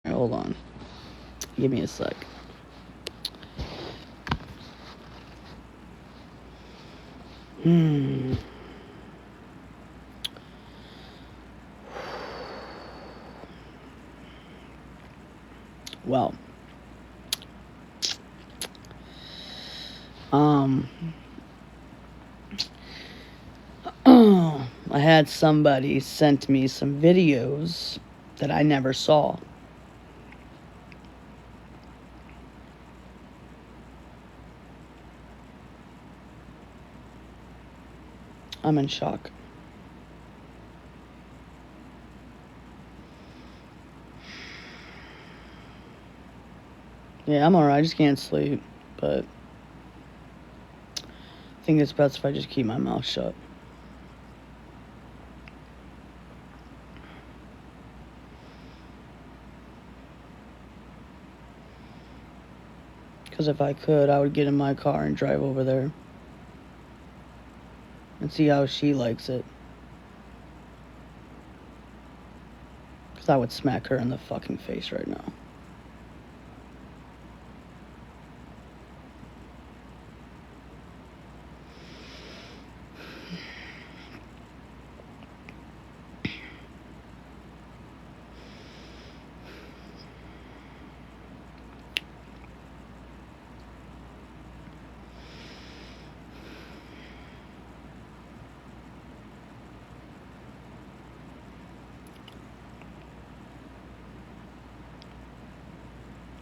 Hold on. Give me a sec. Hmm. Well. I had somebody sent me some videos that I never saw. I'm in shock. Yeah, I'm alright. I just can't sleep. But I think it's best if I just keep my mouth shut. Because if I could, I would get in my car and drive over there. And see how she likes it. Because I would smack her in the fucking face right now.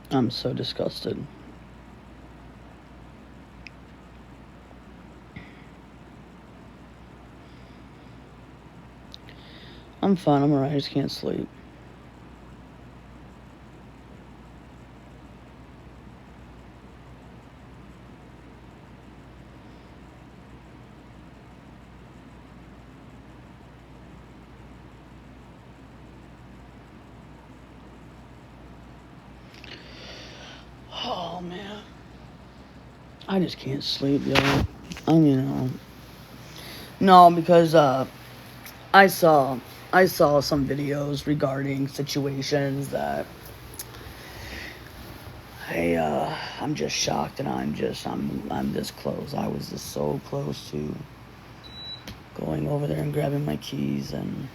I'm so disgusted. I'm fine. I'm alright. I just can't sleep. Oh, man. I just can't sleep, y'all. No, because I saw some videos regarding situations that I'm just shocked, and I'm this close. I was just so close to going over there and grabbing my keys, and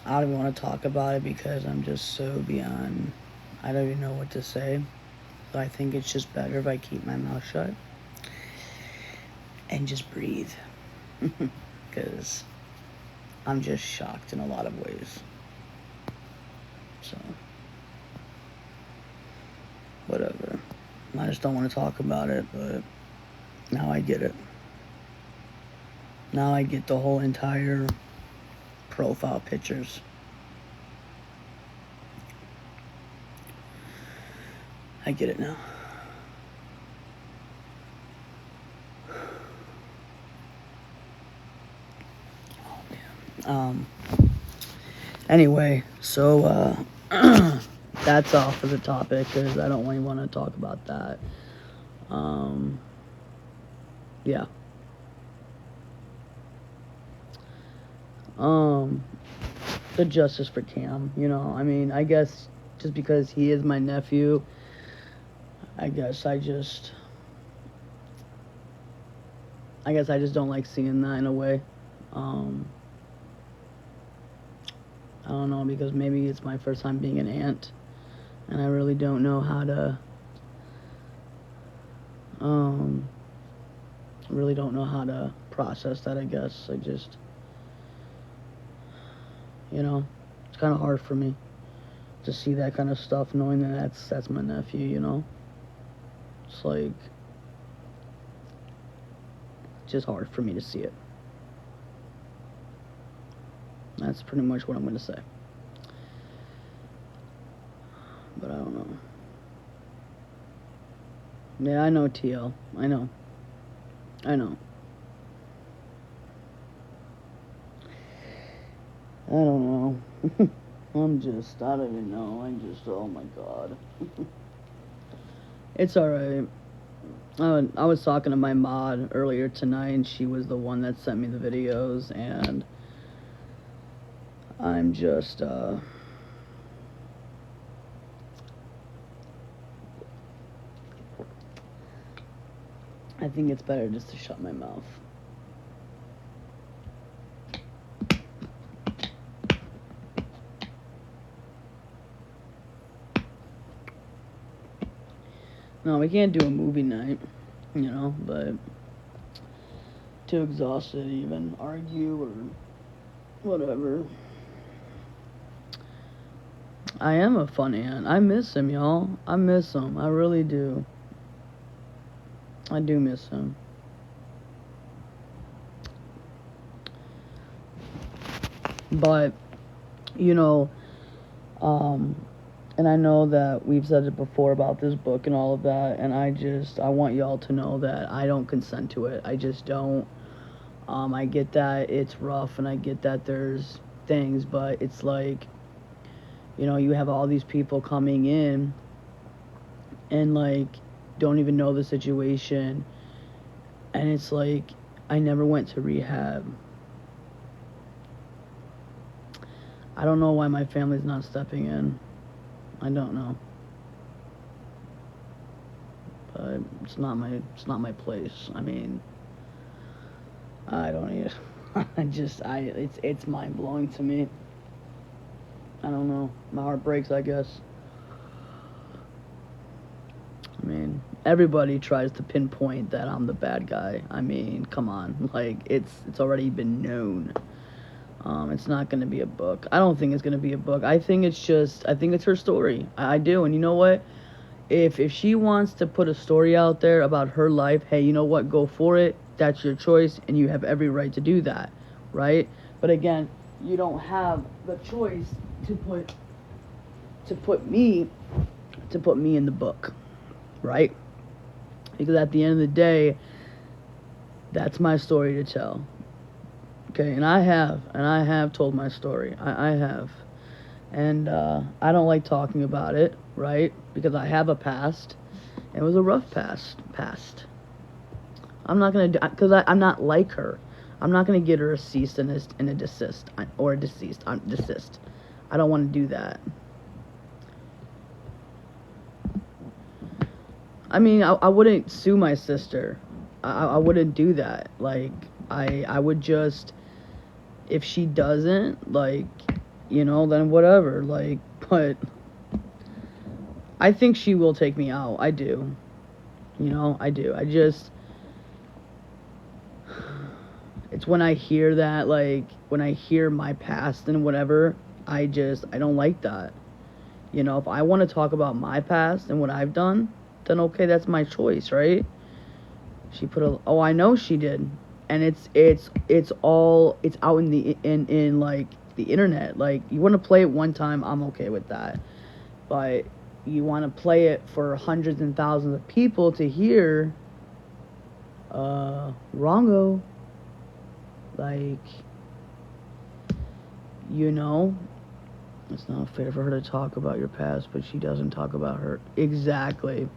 I don't even want to talk about it because I'm just so beyond. I don't even know what to say. So I think it's just better if I keep my mouth shut and just breathe. Because I'm just shocked in a lot of ways. So, whatever. I just don't want to talk about it, but now I get it. Now I get the whole entire profile pictures. I get it now. Oh, man. Anyway, so that's off of the topic because I don't really want to talk about that. Yeah. The justice for Cam, I mean, I guess just because he is my nephew, I guess I just don't like seeing that in a way. I don't know, because maybe it's my first time being an aunt, and I really don't know how to, process that, I guess. It's kind of hard for me to see that kind of stuff, knowing that that's my nephew, It's like, just hard for me to see it. That's pretty much what I'm going to say. But I don't know. Yeah, I know, TL. I know. I don't know. I don't even know. Oh my God. It's alright. I was talking to my mod earlier tonight, and she was the one that sent me the videos, and I'm just, I think it's better just to shut my mouth. No, we can't do a movie night, you know, but too exhausted to even argue or whatever. I am a funny aunt. I miss him, y'all. I miss him. I really do. I do miss him. But, you know, and I know that we've said it before about this book and all of that, and I want y'all to know that I don't consent to it. I just don't. I get that it's rough, and I get that there's things, but it's like, you know, you have all these people coming in and, like, don't even know the situation, and it's like, I never went to rehab. I don't know why my family's not stepping in. I don't know. But it's not my place. I mean, I don't need it's mind blowing to me. I don't know. My heart breaks, I guess. I mean, everybody tries to pinpoint that I'm the bad guy. I mean, come on. Like, it's already been known. It's not going to be a book. I don't think it's going to be a book. I think it's her story. I do. And you know what? If she wants to put a story out there about her life, hey, you know what? Go for it. That's your choice, and you have every right to do that, right? But again, you don't have the choice to put me in the book, right? Because at the end of the day, that's my story to tell. Okay, and I have told my story. I have. And I don't like talking about it, right? Because I have a past. It was a rough past. I'm not going to do, because I'm not like her. I'm not going to get her a cease and a desist, or a desist. Desist. I don't want to do that. I mean, I wouldn't sue my sister. I wouldn't do that. Like, I would just, if she doesn't, like, you know, then whatever. Like, but I think she will take me out. I do. You know, I do. I just, it's when I hear that, like, when I hear my past and whatever, I don't like that. You know, if I want to talk about my past and what I've done, then okay, that's my choice, right? She put oh, I know she did. And it's out in like the internet. Like, you want to play it one time, I'm okay with that. But you want to play it for hundreds and thousands of people to hear, wrongo. Like, you know, it's not fair for her to talk about your past, but she doesn't talk about her. Exactly.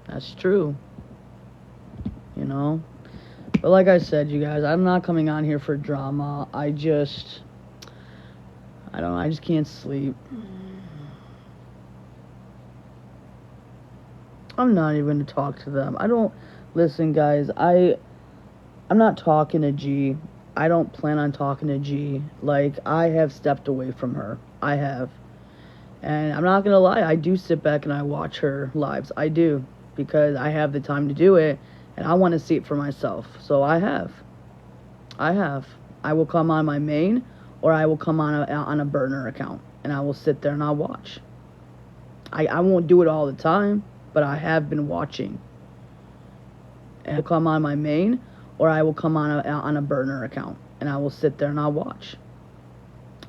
That's true. You know? But like I said, you guys, I'm not coming on here for drama. I don't know, I just can't sleep. I'm not even going to talk to them. Listen, guys, I'm not talking to G. I don't plan on talking to G. Like, I have stepped away from her. I have. And I'm not going to lie, I do sit back and I watch her lives. I do. Because I have the time to do it, and I want to see it for myself. So I have. I will come on my main, or I will come on a burner account, and I will sit there and I'll watch. I won't do it all the time, but I have been watching. And I'll come on my main, or I will come on a burner account, and I will sit there and I'll watch.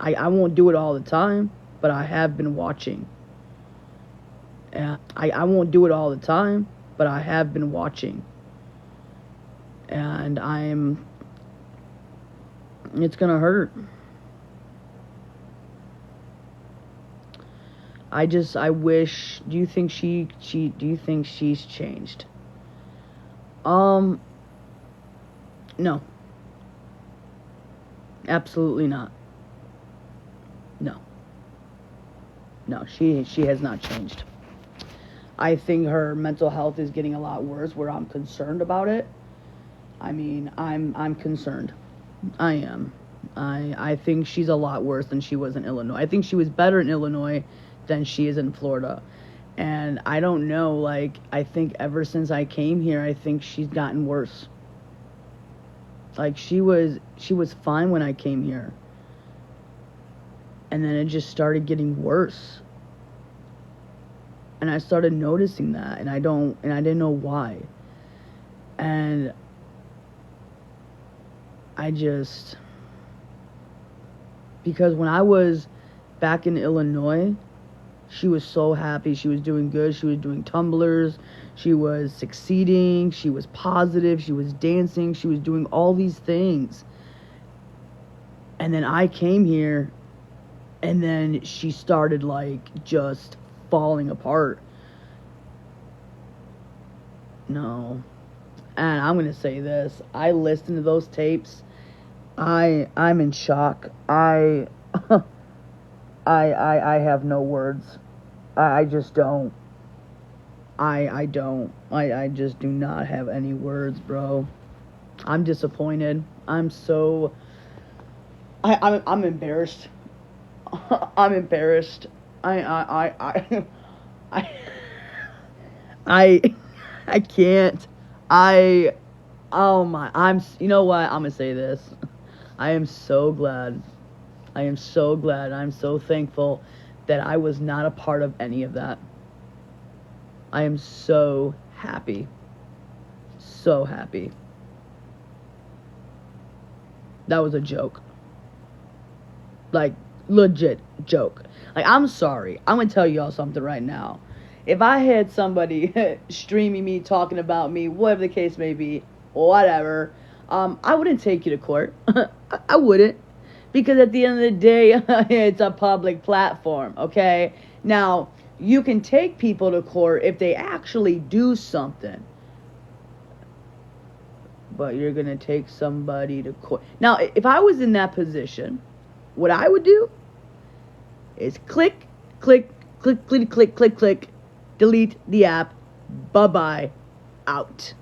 I won't do it all the time, but I have been watching. And I won't do it all the time, but I have been watching. And it's gonna hurt. I wish, do you think do you think she's changed? No. Absolutely not. No. No, she has not changed. I think her mental health is getting a lot worse where I'm concerned about it. I mean, I'm concerned. I am. I think she's a lot worse than she was in Illinois. I think she was better in Illinois than she is in Florida. And I don't know, like, I think ever since I came here, I think she's gotten worse. Like, she was fine when I came here. And then it just started getting worse. And I started noticing that, and I didn't know why. And because when I was back in Illinois, she was so happy. She was doing good. She was doing tumblers. She was succeeding. She was positive. She was dancing. She was doing all these things. And then I came here, and then she started, like, just falling apart. No. And I'm going to say this. I listened to those tapes. I'm in shock. I have no words. I just don't. I don't. I just do not have any words, bro. I'm disappointed. I'm embarrassed. I'm embarrassed. I can't. Oh my, you know what? I'm gonna say this. I am so glad. I am so glad. I'm so thankful that I was not a part of any of that. I am so happy. So happy. That was a joke. Like, legit joke. Like, I'm sorry. I'm gonna tell y'all something right now. If I had somebody streaming me, talking about me, whatever the case may be, whatever, I wouldn't take you to court. I wouldn't. Because at the end of the day, it's a public platform, okay? Now, you can take people to court if they actually do something. But you're going to take somebody to court. Now, if I was in that position, what I would do is click, delete the app, bye-bye, out.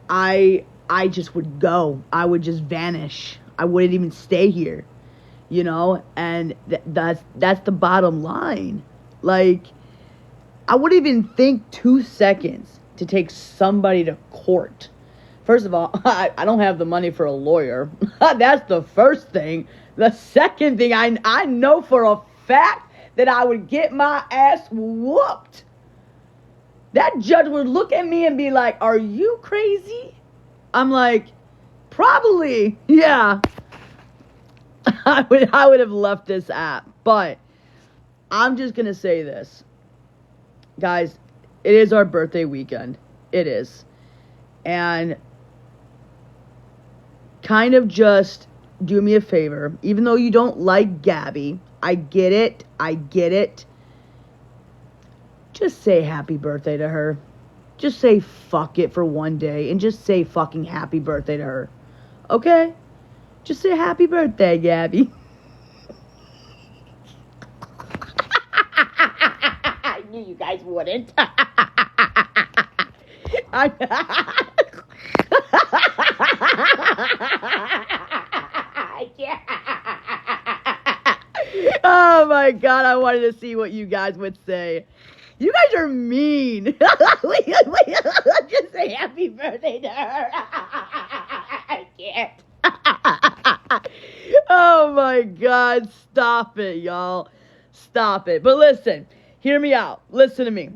I just would go. I would just vanish. I wouldn't even stay here, you know? And that's the bottom line. Like, I wouldn't even think 2 seconds to take somebody to court. First of all, I don't have the money for a lawyer. That's the first thing. The second thing, I know for a fact that I would get my ass whooped. That judge would look at me and be like, "Are you crazy?" I'm like, "Probably, yeah." I would have left this app. But I'm just going to say this. Guys, it is our birthday weekend. It is. And kind of just do me a favor. Even though you don't like Gabby, I get it. Just say happy birthday to her. Just say fuck it for one day and just say fucking happy birthday to her. Okay? Just say happy birthday, Gabby. I knew you guys wouldn't. Oh my God, I wanted to see what you guys would say. You guys are mean. Just say happy birthday to her. I can't. Oh my God, stop it, y'all. Stop it. But listen, hear me out. Listen to me.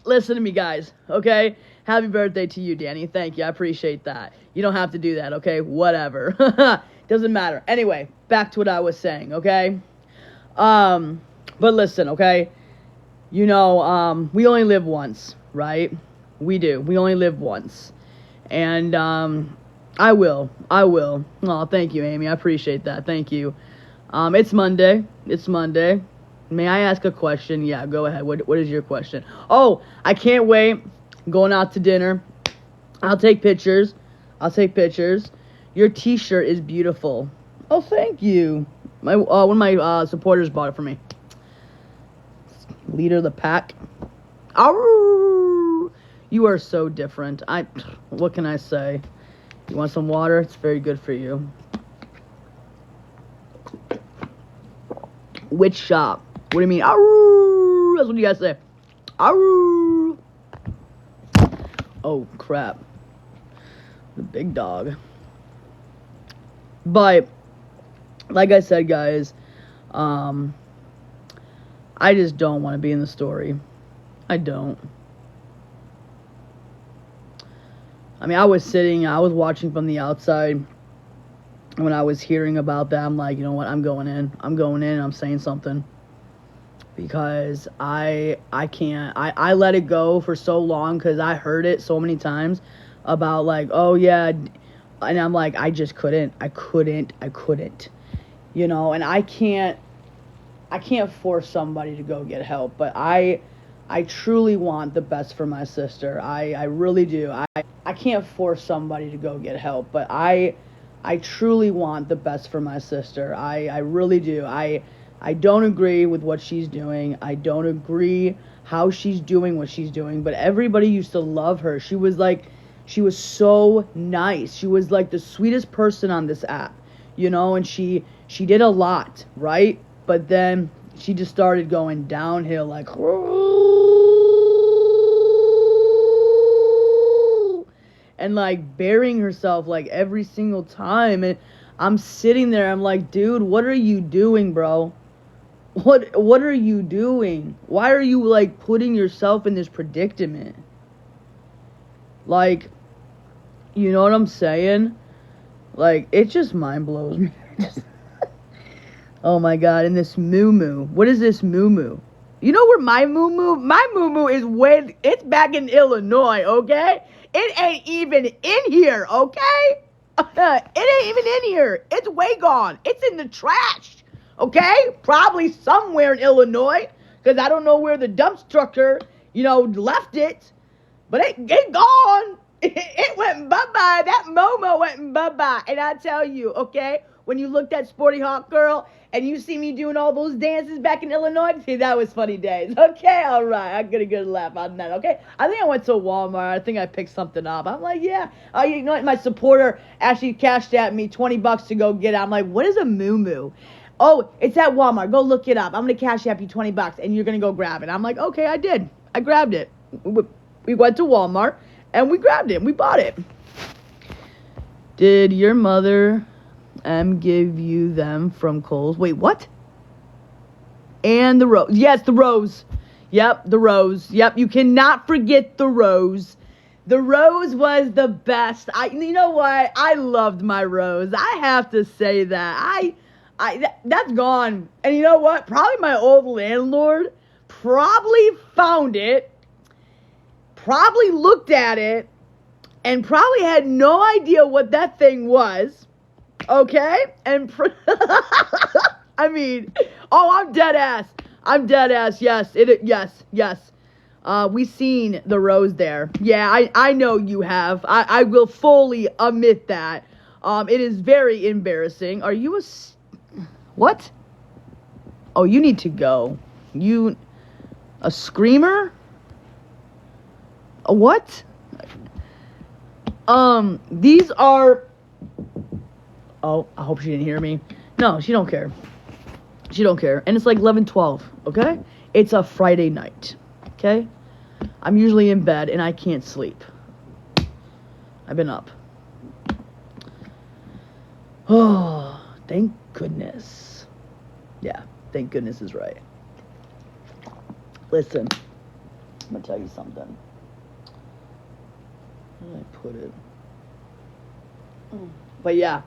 Listen to me, guys, okay? Happy birthday to you, Dani. Thank you. I appreciate that. You don't have to do that, okay? Whatever. Doesn't matter. Anyway, back to what I was saying, okay? But listen, okay? You know, we only live once, right? We do. We only live once. And, I will. Oh, thank you, Amy. I appreciate that. Thank you. It's Monday. May I ask a question? Yeah, go ahead. What is your question? Oh, I can't wait. I'm going out to dinner. I'll take pictures. Your T-shirt is beautiful. Oh, thank you. One of my supporters bought it for me. Leader of the pack. Arr! You are so different. What can I say? You want some water? It's very good for you. Which shop? What do you mean? Arr! That's what you guys say. Arr! Oh, crap. The big dog. But, like I said, guys, I just don't want to be in the story. I don't. I mean, I was watching from the outside. When I was hearing about that, I'm like, you know what, I'm going in, I'm saying something. Because I can't, I let it go for so long because I heard it so many times about like, oh yeah, and I'm like, I just couldn't, you know, and I can't force somebody to go get help, but I truly want the best for my sister. I really do. I can't force somebody to go get help, but I truly want the best for my sister. I really do. I don't agree with what she's doing. I don't agree how she's doing what she's doing, but everybody used to love her. She was so nice. She was like the sweetest person on this app, you know, and she did a lot, right? But then she just started going downhill like, and like burying herself like every single time. And I'm sitting there, I'm like, dude, what are you doing, bro? What are you doing? Why are you like putting yourself in this predicament? Like, you know what I'm saying? Like, it just mind blows me. Oh my god, and this moo-moo. What is this moo-moo? You know where my moo-moo? My moo-moo is it's back in Illinois, okay? It ain't even in here, okay? It ain't even in here. It's way gone. It's in the trash, okay? Probably somewhere in Illinois, because I don't know where the dump trucker, left it. But it gone. It went bye-bye. That Momo went bye-bye. And I tell you, okay, when you looked at Sporty Hawk Girl and you see me doing all those dances back in Illinois, see, that was funny days. Okay, all right. I'm going to get a laugh on that, okay? I think I went to Walmart. I think I picked something up. I'm like, yeah. You know what? My supporter actually cashed at me $20 to go get it. I'm like, what is a moo-moo? Oh, it's at Walmart. Go look it up. I'm going to cash app you $20 and you're going to go grab it. I'm like, okay, I did. I grabbed it. We went to Walmart and we grabbed it and we bought it. Did your mother give you them from Kohl's? Wait, what? And the rose. Yes, the rose. Yep, the rose. Yep, you cannot forget the rose. The rose was the best. You know what? I loved my rose. I have to say that. That's gone. And you know what? Probably my old landlord probably found it, probably looked at it, and probably had no idea what that thing was. Okay? And I mean, I'm dead ass. Yes, yes. We seen the rose there. Yeah, I know you have. I will fully admit that. It is very embarrassing. Are you what? Oh, you need to go. A screamer? A what? These are... Oh, I hope she didn't hear me. No, she don't care. She don't care. And it's like 11:12, okay? It's a Friday night, okay? I'm usually in bed and I can't sleep. I've been up. Oh, thank goodness. Yeah, thank goodness is right. Listen, I'm gonna tell you something. Where did I put it? But yeah,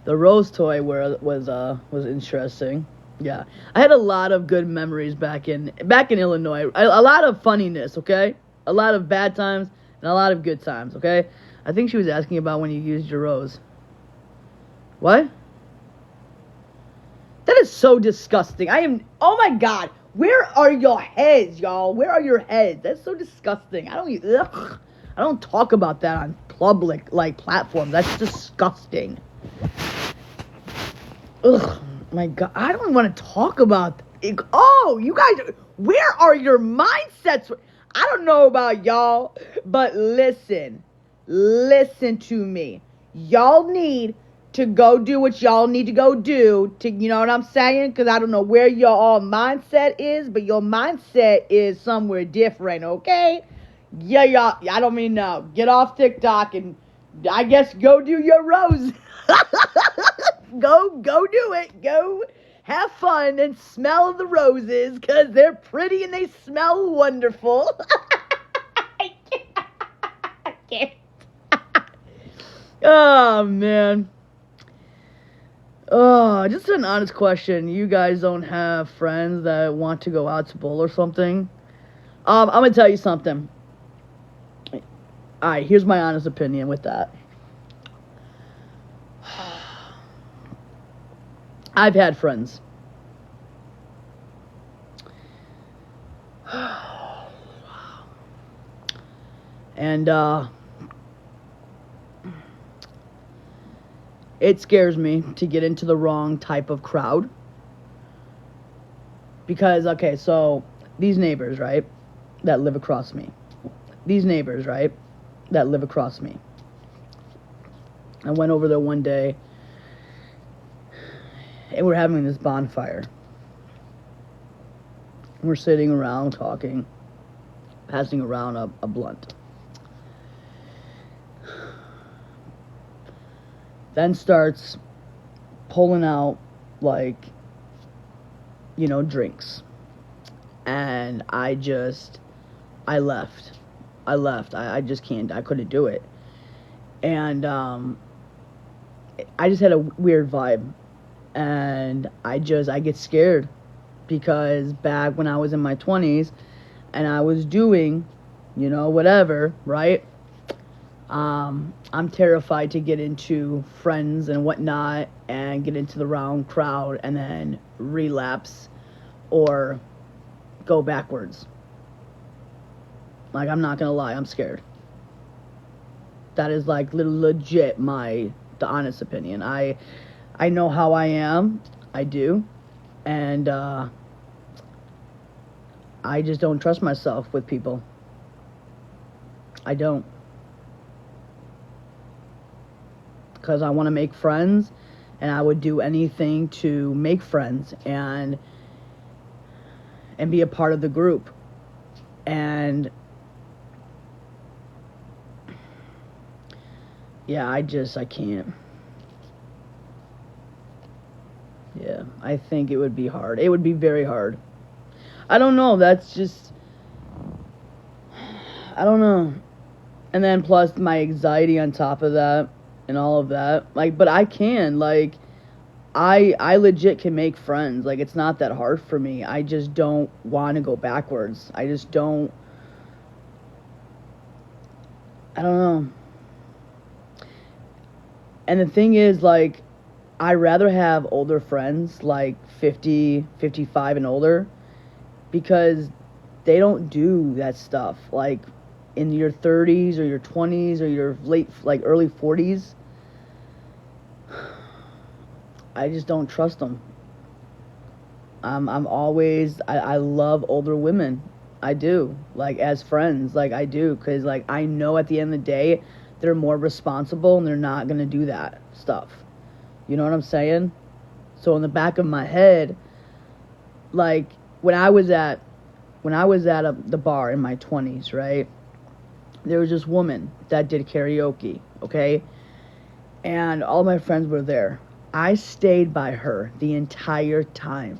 the rose toy was interesting. Yeah, I had a lot of good memories back in Illinois. A lot of funniness, okay? A lot of bad times and a lot of good times, okay? I think she was asking about when you used your rose. What? That is is so disgusting. Oh my God. Where are your heads, y'all? Where are your heads? That's so disgusting. I don't talk about that on public, like, platforms. That's disgusting. Ugh, my God. I don't want to talk about it. Oh, you guys, where are your mindsets? I don't know about y'all, but listen to me. Y'all need to go do what y'all need to go do to, you know what I'm saying? Because I don't know where your all mindset is, but your mindset is somewhere different, okay? Yeah, y'all, I don't mean no. Get off TikTok and I guess go do your rose. Go do it. Go have fun and smell the roses because they're pretty and they smell wonderful. I can't. Oh, man. Oh, just an honest question. You guys don't have friends that want to go out to bowl or something? I'm going to tell you something. Alright, here's my honest opinion with that. I've had friends. And, it scares me to get into the wrong type of crowd. Because, okay, so, these neighbors, right, that live across me. I went over there one day, and we're having this bonfire. We're sitting around talking, passing around a blunt. Then starts pulling out, like, you know, drinks. And I left. I just can't, I couldn't do it. And, I just had a weird vibe. And I get scared. Because back when I was in my 20s, and I was doing, you know, whatever, right? I'm terrified to get into friends and whatnot and get into the wrong crowd and then relapse or go backwards. Like, I'm not gonna lie, I'm scared. That is like legit the honest opinion. I know how I am, I do, and I just don't trust myself with people. I don't. Because I want to make friends, and I would do anything to make friends and be a part of the group. And yeah, I can't. Yeah, I think it would be hard. It would be very hard. I don't know, that's just, I don't know. And then plus my anxiety on top of that. And all of that, like, but I can, like, I legit can make friends, like, it's not that hard for me. I just don't want to go backwards. I just don't, I don't know. And the thing is, like, I rather have older friends, like 50, 55 and older, because they don't do that stuff, like, in your 30s or your 20s or your early 40s. I just don't trust them. I'm always, I love older women. I do. Like, as friends, like, I do. Because, like, I know at the end of the day, they're more responsible and they're not going to do that stuff. You know what I'm saying? So in the back of my head, like, when I was at the bar in my 20s, right? There was this woman that did karaoke, okay? And all my friends were there. I stayed by her the entire time.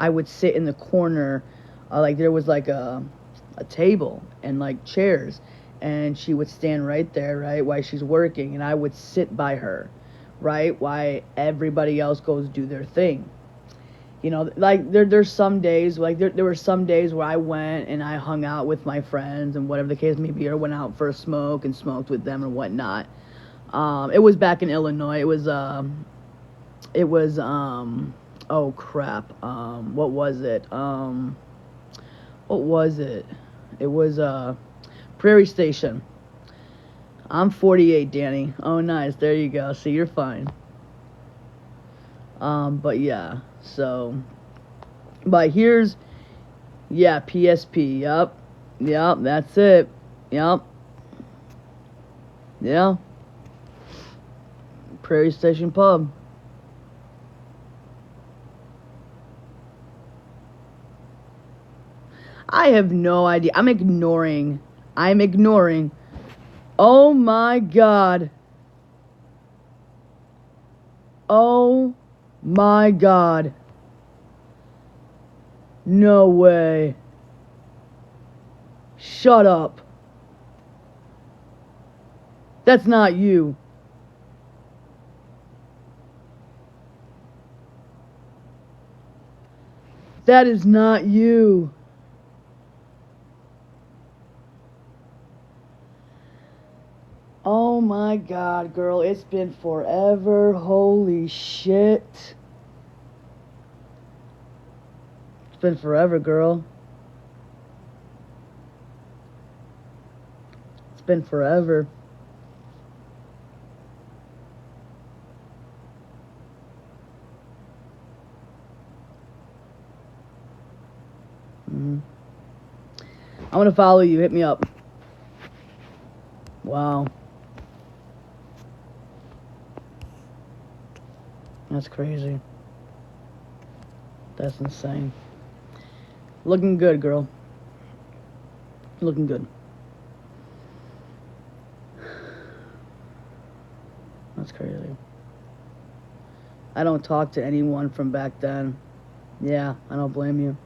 I would sit in the corner, like there was like a table and like chairs, and she would stand right there, right, while she's working, and I would sit by her, right, while everybody else goes do their thing. You know, like there's some days, like there were some days where I went and I hung out with my friends and whatever the case may be, or went out for a smoke and smoked with them and whatnot. It was back in Illinois. It was Oh crap. What was it? What was it? It was Prairie Station. I'm 48, Danny. Oh nice. There you go. See, you're fine. But yeah. So but here's PSP. Yup. Yup, that's it. Yup. Yeah. Prairie Station Pub. I have no idea. I'm ignoring. Oh my God. Oh my God. No way. Shut up. That's not you. That is not you. Oh my God, girl, it's been forever. Holy shit. It's been forever, girl. It's been forever. I'm gonna follow you. Hit me up. Wow. That's crazy. That's insane. Looking good, girl. Looking good. That's crazy. I don't talk to anyone from back then. Yeah, I don't blame you.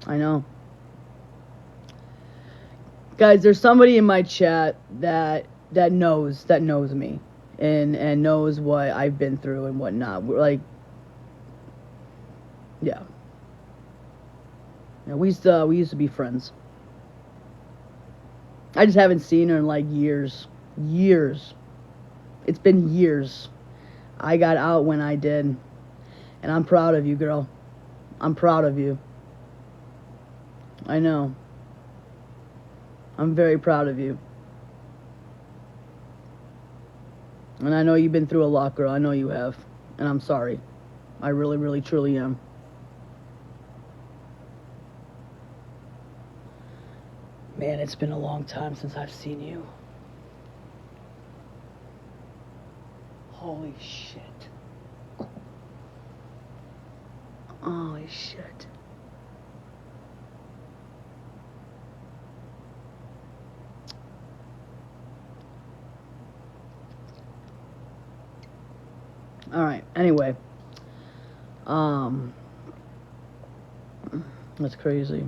I know. Guys, there's somebody in my chat that knows me and knows what I've been through and whatnot. We're like, yeah. We used to be friends. I just haven't seen her in like years. It's been years. I got out when I did, and I'm proud of you, girl. I'm proud of you. I know. I'm very proud of you. And I know you've been through a lot, girl. I know you have. And I'm sorry. I really, really, truly am. Man, it's been a long time since I've seen you. Holy shit. Holy shit. Alright, anyway. That's crazy.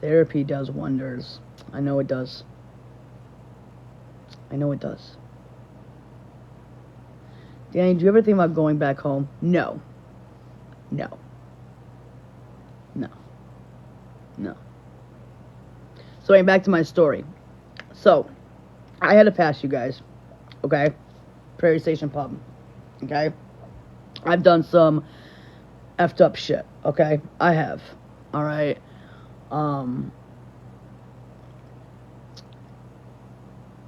Therapy does wonders. I know it does. I know it does. Danny, do you ever think about going back home? No. No. No. No. So, back to my story. So, I had to pass you guys. Okay? Prairie Station Pub. Okay? I've done some effed up shit. Okay? I have. Alright?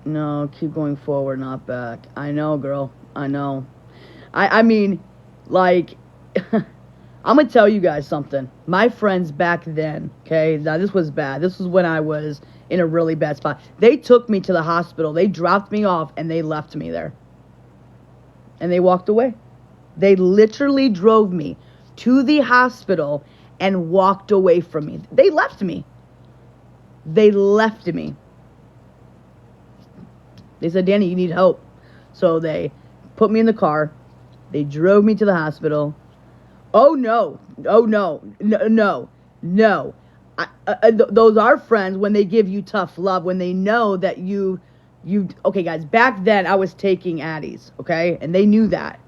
No, keep going forward, not back. I know, girl. I know. I mean, like, I'm gonna tell you guys something. My friends back then, okay, now this was bad. This was when I was in a really bad spot. They took me to the hospital. They dropped me off, and they left me there. And they walked away. They literally drove me to the hospital and walked away from me. They left me. They left me. They said, Danny, you need help. So they put me in the car. They drove me to the hospital. Oh, no. Oh, no. No. Those are friends when they give you tough love, when they know that you... Okay, guys, back then I was taking Addies, okay? And they knew that,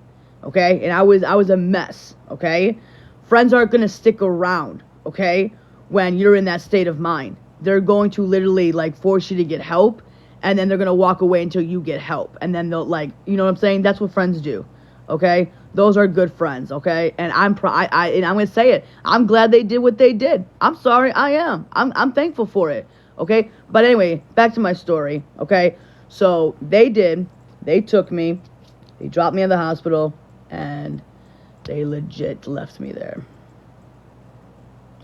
okay? And I was a mess, okay? Friends aren't going to stick around, okay? When you're in that state of mind. They're going to literally, like, force you to get help and then they're gonna walk away until you get help, and then they'll, like, you know what I'm saying? That's what friends do, okay? Those are good friends, okay? And and I'm gonna say it. I'm glad they did what they did. I'm sorry, I am. I'm thankful for it, okay? But anyway, back to my story, okay? So they took me, they dropped me in the hospital, and they legit left me there.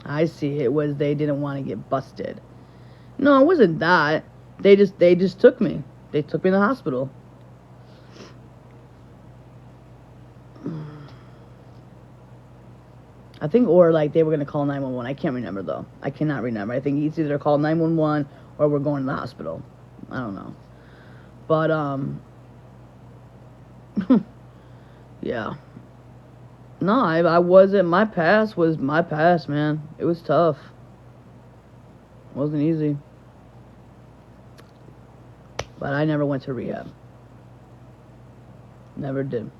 I see. It was they didn't want to get busted. No, it wasn't that. They just took me. They took me to the hospital. I think, or like they were gonna call 911. I can't remember though. I cannot remember. I think it's either call 911 or we're going to the hospital. I don't know. But yeah. No, I wasn't. My past was my past, man. It was tough. It wasn't easy. But I never went to rehab. Never did.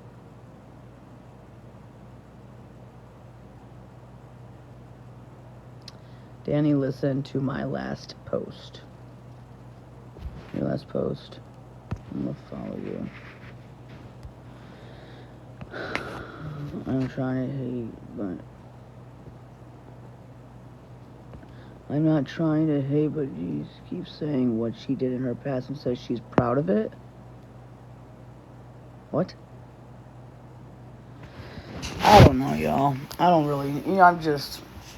Dani, listen to my last post. Your last post. I'm gonna follow you. I'm trying to hate, but I'm not trying to hate, but you keep saying what she did in her past and says she's proud of it. What? I don't know, y'all. I don't really,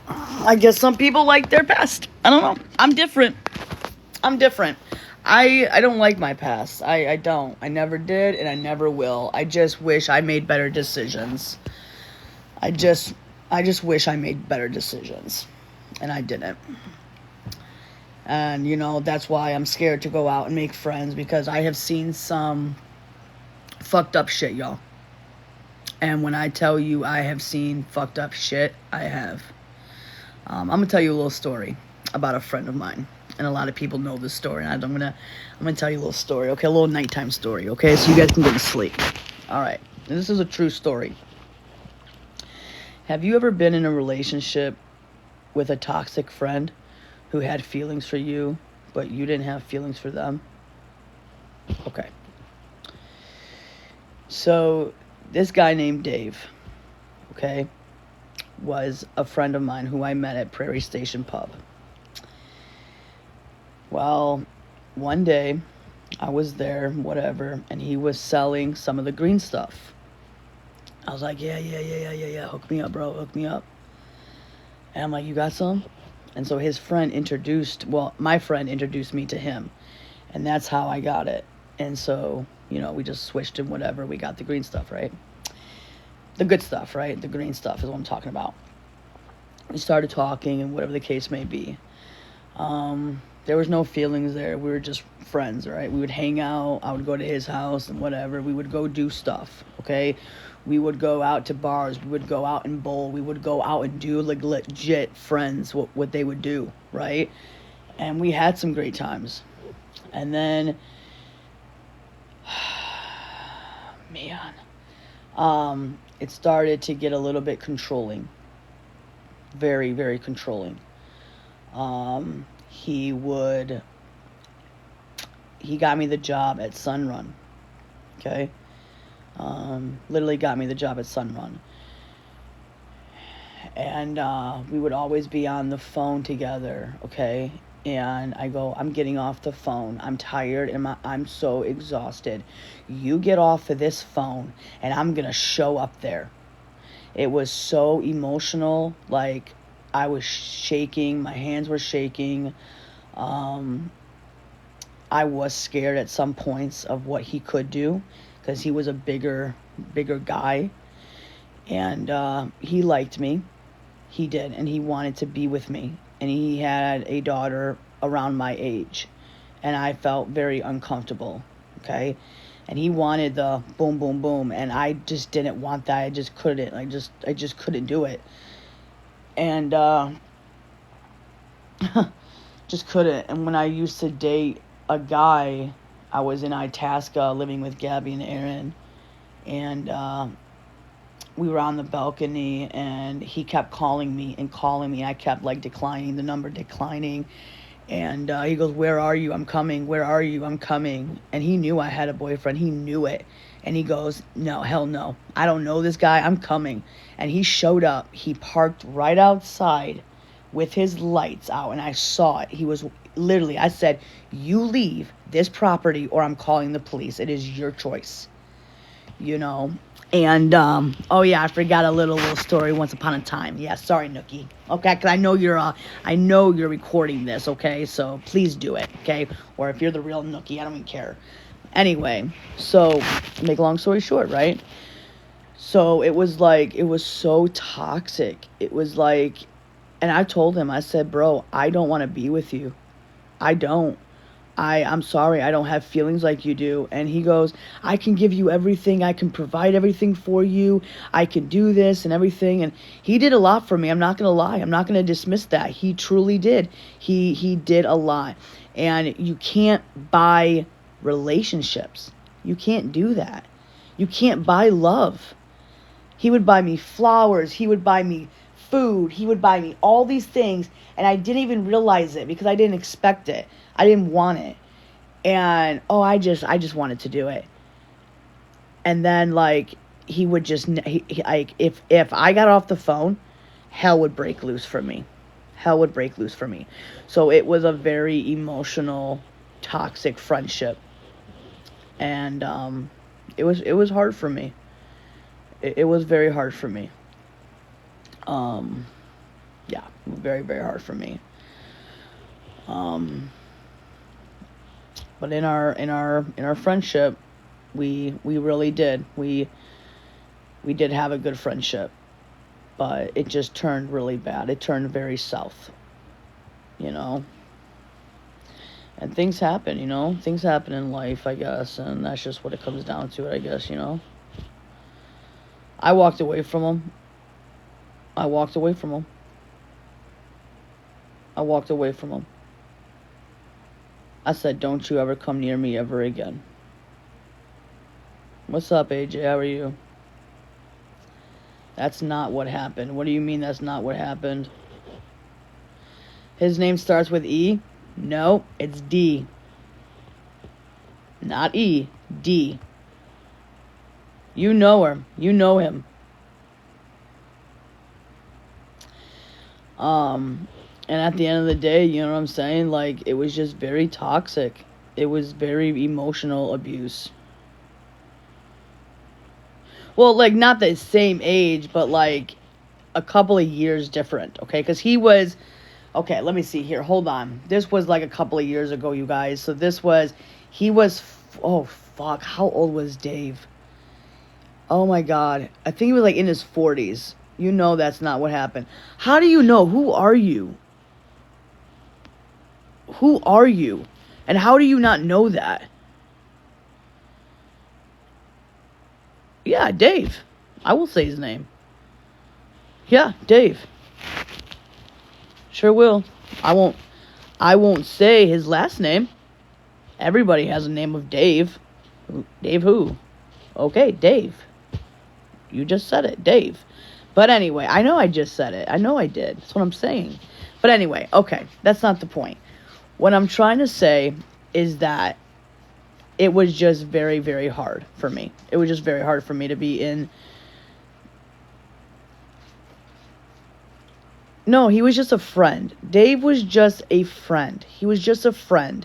I guess some people like their past. I don't know. I'm different. I don't like my past. I don't. I never did, and I never will. I just wish I made better decisions. I just wish I made better decisions, and I didn't. And, that's why I'm scared to go out and make friends, because I have seen some fucked up shit, y'all. And when I tell you I have seen fucked up shit, I have. I'm going to tell you a little story about a friend of mine. And a lot of people know this story. And I'm gonna tell you a little story, okay? A little nighttime story, okay? So you guys can go to sleep. All right. And this is a true story. Have you ever been in a relationship with a toxic friend who had feelings for you, but you didn't have feelings for them? Okay. So this guy named Dave, okay, was a friend of mine who I met at Prairie Station Pub. Well, one day I was there, whatever, and he was selling some of the green stuff. I was like, yeah, hook me up, bro, hook me up. And I'm like, you got some? And so my friend introduced me to him, and that's how I got it. And so, we just switched and whatever, we got the green stuff, right? The good stuff, right? The green stuff is what I'm talking about. We started talking and whatever the case may be. There was no feelings there. We were just friends, right? We would hang out. I would go to his house and whatever. We would go do stuff, okay? We would go out to bars. We would go out and bowl. We would go out and do like legit friends, what they would do, right? And we had some great times. And then, man, it started to get a little bit controlling. Very, very controlling. He got me the job at Sunrun, okay? Literally got me the job at Sunrun. And we would always be on the phone together, okay? And I go, I'm getting off the phone. I'm tired and I'm so exhausted. You get off of this phone and I'm going to show up there. It was so emotional. Like, I was shaking. My hands were shaking. I was scared at some points of what he could do, because he was a bigger guy. And he liked me. He did. And he wanted to be with me. And he had a daughter around my age. And I felt very uncomfortable. Okay? And he wanted the boom, boom, boom. And I just didn't want that. I just couldn't. I just couldn't do it. And just couldn't. And when I used to date a guy, I was in Itasca living with Gabby and Aaron. And we were on the balcony, and he kept calling me. I kept declining the number, declining. And he goes, "Where are you? I'm coming. Where are you? I'm coming." And he knew I had a boyfriend. He knew it. And he goes, "No, hell no. I don't know this guy. I'm coming." And he showed up. He parked right outside with his lights out. And I saw it. He was literally, I said, "You leave this property or I'm calling the police. It is your choice." You know? And, oh yeah, I forgot a little story once upon a time. Yeah, sorry, Nookie. Okay, because I know you're recording this, okay? So please do it, okay? Or if you're the real Nookie, I don't even care. Anyway, so, make a long story short, right? So it was so toxic. It was like, and I told him, I said, "Bro, I don't want to be with you. I don't. I'm sorry, I don't have feelings like you do." And he goes, "I can give you everything. I can provide everything for you. I can do this and everything." And he did a lot for me. I'm not going to lie. I'm not going to dismiss that. He truly did. He did a lot. And you can't buy relationships. You can't do that. You can't buy love. He would buy me flowers. He would buy me food. He would buy me all these things. And I didn't even realize it because I didn't expect it. I didn't want it. And, I just wanted to do it. And then, like, he would just, like, if I got off the phone, hell would break loose for me. Hell would break loose for me. So it was a very emotional, toxic friendship. And, it was hard for me. It was very hard for me. Yeah, very, very hard for me. But in our friendship, we really did. We did have a good friendship, but it just turned really bad. It turned very south, you know. And things happen, you know. Things happen in life, I guess, and that's just what it comes down to, I guess, you know. I walked away from him. I walked away from him. I walked away from him. I said, "Don't you ever come near me ever again." What's up, AJ? How are you? That's not what happened. What do you mean that's not what happened? His name starts with E? No, it's D. Not E. D. You know her. You know him. And at the end of the day, you know what I'm saying? Like, it was just very toxic. It was very emotional abuse. Well, like, not the same age, but, like, a couple of years different, okay? Because he was... Okay, let me see here. Hold on. This was, like, a couple of years ago, you guys. So this was... He was... Oh, fuck. How old was Dave? Oh, my God. I think he was, like, in his 40s. You know that's not what happened. How do you know? Who are you? Who are you? And how do you not know that? Yeah, Dave. I will say his name. Yeah, Dave. Sure will. I won't say his last name. Everybody has a name of Dave. Dave who? Okay, Dave. You just said it, Dave. But anyway, I know I just said it. I know I did. That's what I'm saying. But anyway, okay, that's not the point. What I'm trying to say is that it was just very, very hard for me. It was just very hard for me to be in... No, he was just a friend. Dave was just a friend. He was just a friend.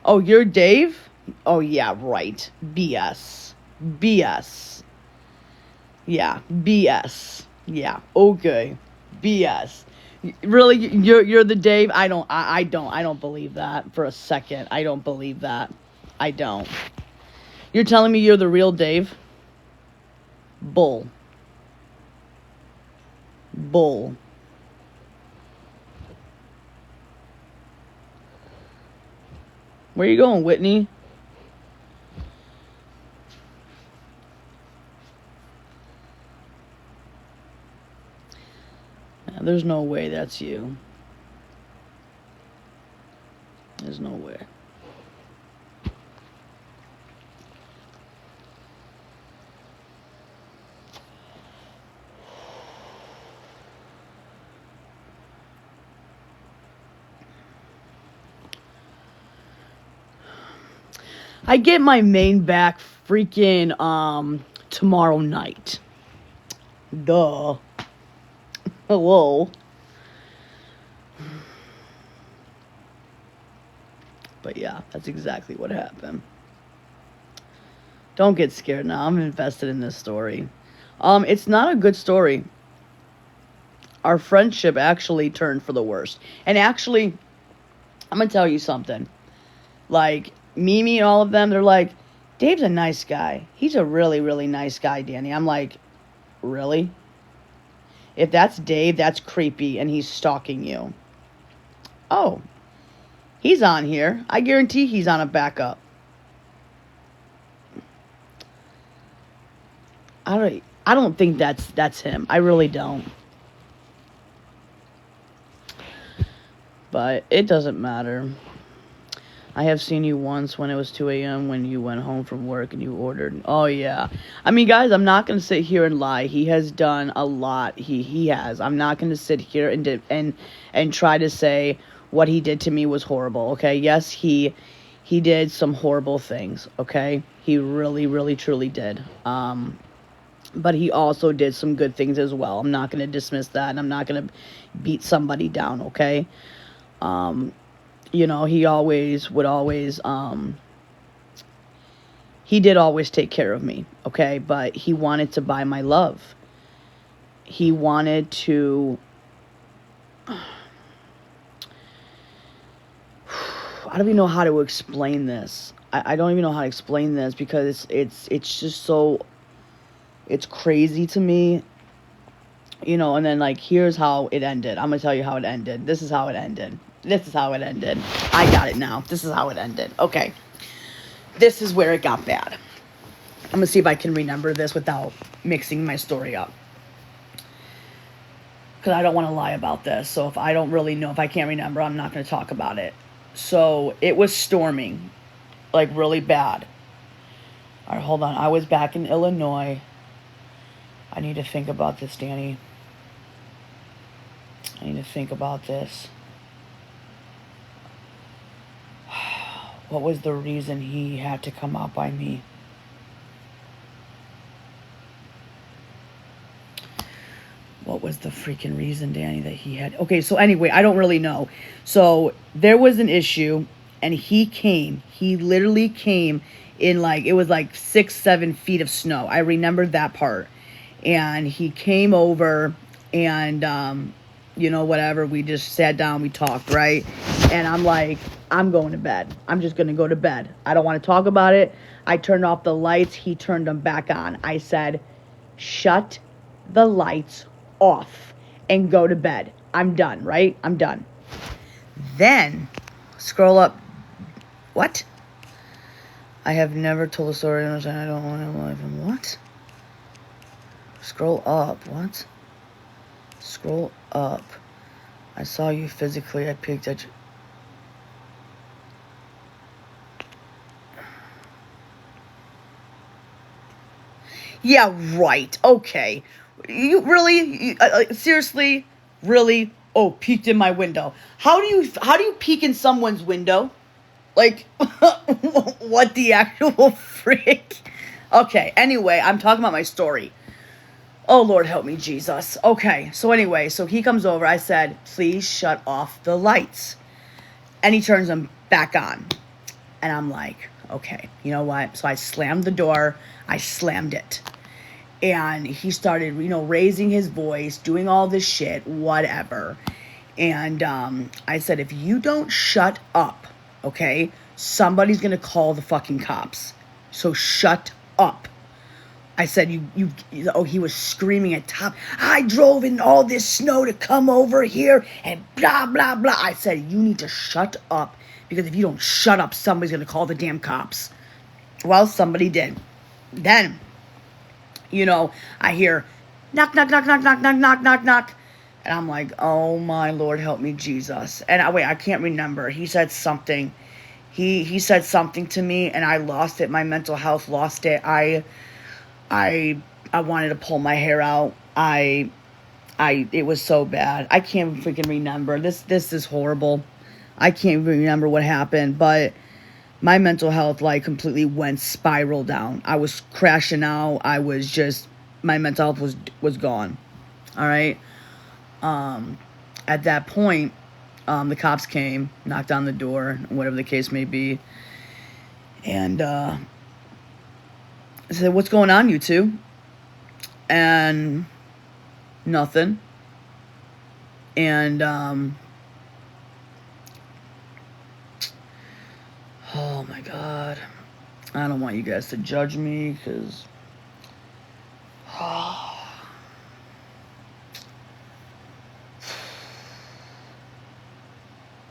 Oh, you're Dave? Oh, yeah, right. BS. BS. Yeah, BS. Yeah, okay. BS. Really, you're the Dave? I don't believe that for a second. I don't believe that. I don't. You're telling me you're the real Dave? Bull. Bull. Where you going, Whitney? There's no way that's you. There's no way. I get my main back freaking tomorrow night. Duh. Hello. But yeah, that's exactly what happened. Don't get scared now. I'm invested in this story. It's not a good story. Our friendship actually turned for the worst. And actually, I'm gonna tell you something. Like, Mimi and all of them, they're like, Dave's a nice guy. He's a really, really nice guy, Dani. I'm like, really? If that's Dave, that's creepy, and he's stalking you. Oh, he's on here. I guarantee he's on a backup. I don't think that's him. I really don't. But it doesn't matter. I have seen you once when it was 2 a.m. when you went home from work and you ordered. Oh, yeah. I mean, guys, I'm not going to sit here and lie. He has done a lot. He has. I'm not going to sit here and try to say what he did to me was horrible, okay? Yes, he did some horrible things, okay? He really, really, truly did. But he also did some good things as well. I'm not going to dismiss that, and I'm not going to beat somebody down, okay? You know, he did always take care of me, okay? But he wanted to buy my love. He wanted to... I don't even know how to explain this. I don't even know how to explain this because it's just so... It's crazy to me. You know, and then, like, here's how it ended. I'm going to tell you how it ended. This is how it ended. I got it now. This is how it ended. Okay. This is where it got bad. I'm going to see if I can remember this without mixing my story up. Because I don't want to lie about this. So if I don't really know, if I can't remember, I'm not going to talk about it. So it was storming. Like, really bad. All right, hold on. I was back in Illinois. I need to think about this, Dani. I need to think about this. What was the reason he had to come out by me? What was the freaking reason, Dani, that he had... Okay, so anyway, I don't really know. So there was an issue, and he came. He literally came in, like, it was like 6-7 feet of snow. I remember that part. And he came over, and, you know, whatever. We just sat down, we talked, right? And I'm like, I'm going to bed. I'm just going to go to bed. I don't want to talk about it. I turned off the lights. He turned them back on. I said, shut the lights off and go to bed. I'm done, right? I'm done. Then, scroll up. What? I have never told a story. I don't want to live. What? Scroll up. What? Scroll up. I saw you physically. I peeked at you. Yeah, right. Okay. You really? Seriously? Really? Oh, peeked in my window. How do you peek in someone's window? Like, what the actual frick? Okay, anyway, I'm talking about my story. Oh, Lord, help me, Jesus. Okay, so anyway, so he comes over. I said, please shut off the lights. And he turns them back on. And I'm like, okay, you know what? So I slammed the door. I slammed it. And he started, you know, raising his voice, doing all this shit, whatever. And I said, if you don't shut up, okay, somebody's going to call the fucking cops. So shut up. I said, he was screaming at top. I drove in all this snow to come over here and blah, blah, blah. I said, you need to shut up because if you don't shut up, somebody's going to call the damn cops. Well, somebody did. Then, you know, I hear knock, knock, knock, knock, knock, knock, knock, knock, knock. And I'm like, oh my Lord, help me, Jesus. And I can't remember. He said something. He said something to me and I lost it. My mental health lost it. I wanted to pull my hair out. It was so bad. I can't freaking remember. This is horrible. I can't even remember what happened, but my mental health like completely went spiral down. I was crashing out. I was just, my mental health was gone. All right. At that point, the cops came, knocked on the door, whatever the case may be, and I said, "What's going on, you two?" And nothing. And oh my God, I don't want you guys to judge me because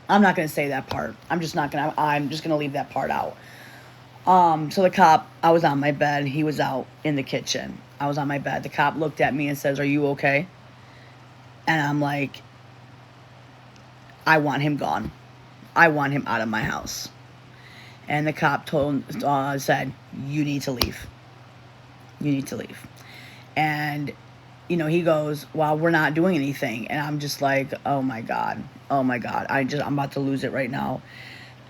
I'm not gonna say that part. I'm just gonna leave that part out. So the cop, I was on my bed. He was out in the kitchen. I was on my bed. The cop looked at me and says, "Are you okay?" And I'm like, I want him gone. I want him out of my house. And the cop said, "You need to leave. You need to leave." And, he goes, "Well, we're not doing anything." And I'm just like, oh my God. I'm about to lose it right now.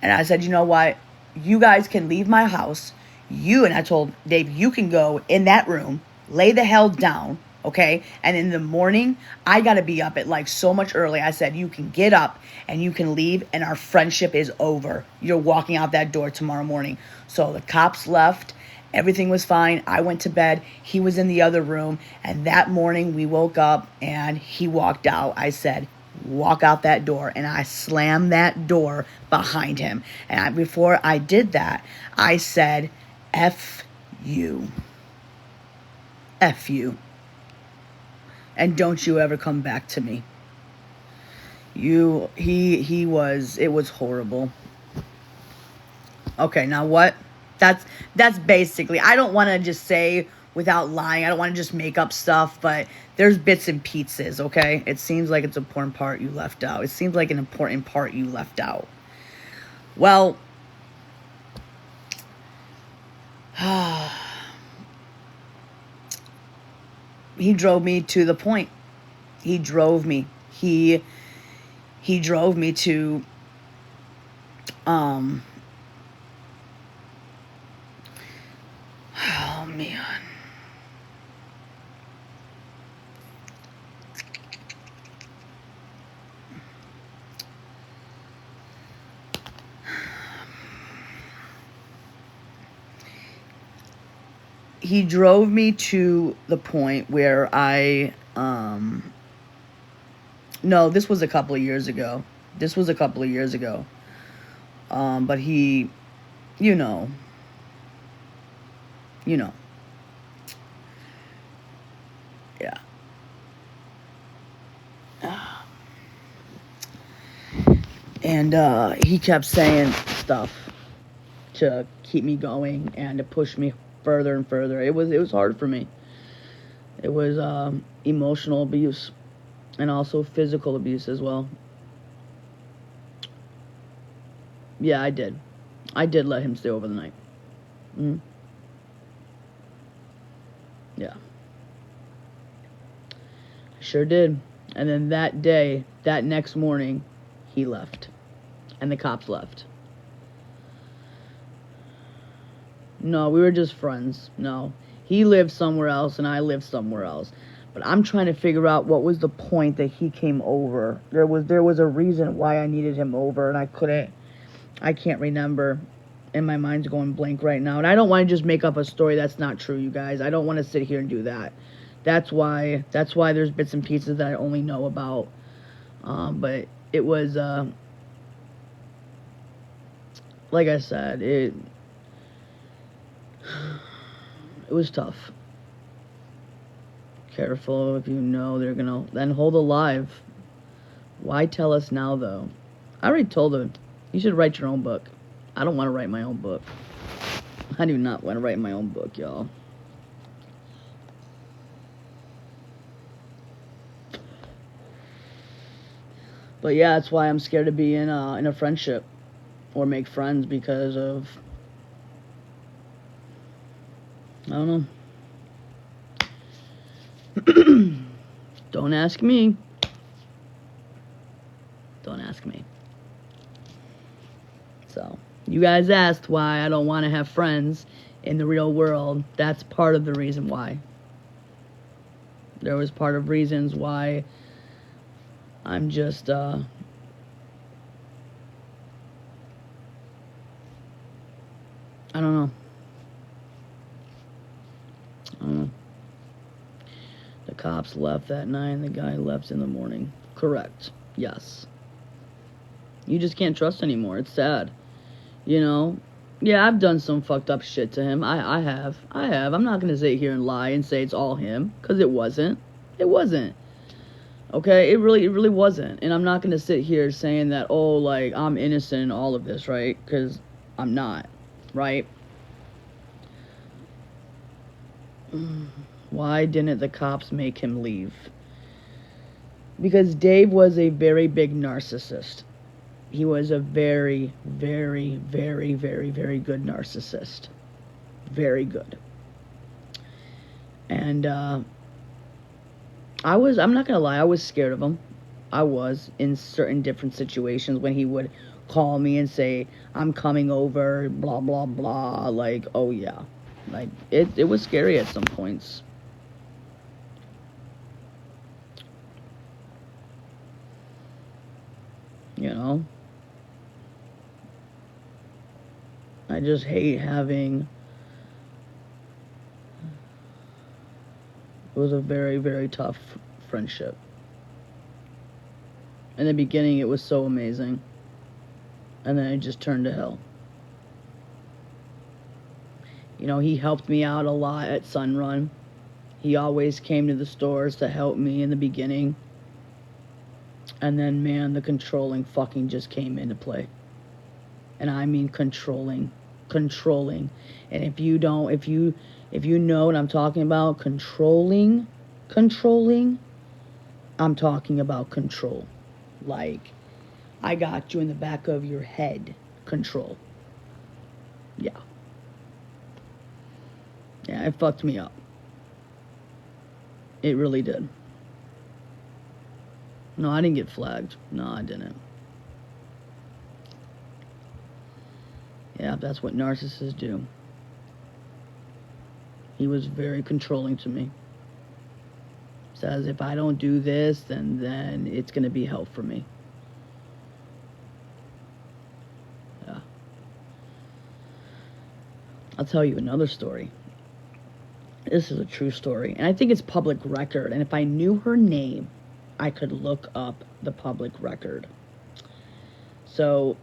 And I said, "You know what? You guys can leave my house. And I told Dave, you can go in that room, lay the hell down, okay? And in the morning, I got to be up at like so much early." I said, "You can get up and you can leave and our friendship is over. You're walking out that door tomorrow morning." So the cops left. Everything was fine. I went to bed. He was in the other room. And that morning we woke up and he walked out. I said, "Walk out that door." And I slammed that door behind him. And before I did that, I said, "F you. F you. And don't you ever come back to me." It was horrible. Okay, now what? That's basically, I don't want to just say without lying. I don't want to just make up stuff, but there's bits and pieces, okay? It seems like it's an important part you left out. It seems like an important part you left out. Well, he drove me to the point. He drove me. He drove me to oh man. He drove me to the point where no, this was a couple of years ago. But he, you know. Yeah. And he kept saying stuff to keep me going and to push me further and further. It was hard for me. It was emotional abuse and also physical abuse as well. Yeah, I did. I did let him stay over the night. Mm-hmm. Yeah. I sure did. And then that next morning, he left. And the cops left. No, we were just friends. No. He lived somewhere else and I lived somewhere else. But I'm trying to figure out what was the point that he came over. There was a reason why I needed him over, and I can't remember. And my mind's going blank right now. And I don't want to just make up a story that's not true, you guys. I don't want to sit here and do that. That's why there's bits and pieces that I only know about. But it was, like I said, it was tough. Careful, if you know they're gonna then hold alive. Why tell us now, though? I already told him, you should write your own book. I don't want to write my own book. I do not want to write my own book, y'all. But yeah, that's why I'm scared to be in a friendship or make friends, because of, I don't know. Don't ask me. Don't ask me. So, You guys asked why I don't want to have friends in the real world. That's part of the reason why. There was part of reasons why I'm just, I don't know. I don't know. The cops left that night and the guy left in the morning. Correct. Yes. You just can't trust anymore. It's sad. You know? Yeah, I've done some fucked up shit to him. I have. I'm not going to sit here and lie and say it's all him, because it wasn't. It wasn't. Okay? It really wasn't. And I'm not going to sit here saying that, oh, like, I'm innocent in all of this, right? Because I'm not. Right? Why didn't the cops make him leave? Because Dave was a very big narcissist. He was a very, very, very, very, very good narcissist. Very good. And I'm not going to lie, I was scared of him. I was in certain different situations when he would call me and say, I'm coming over, blah, blah, blah. Like, oh yeah. Like, it was scary at some points. You know? I just hate having... It was a very, very tough friendship. In the beginning, it was so amazing. And then it just turned to hell. You know, he helped me out a lot at Sunrun. He always came to the stores to help me in the beginning. And then, man, the controlling fucking just came into play. And I mean controlling. And if you know what I'm talking about, controlling, I'm talking about control. Like, I got you in the back of your head. Control. Yeah. Yeah, it fucked me up. It really did. No, I didn't get flagged. No, I didn't. Yeah, that's what narcissists do. He was very controlling to me. Says if I don't do this, then it's going to be hell for me. Yeah. I'll tell you another story. This is a true story. And I think it's public record. And if I knew her name, I could look up the public record. So,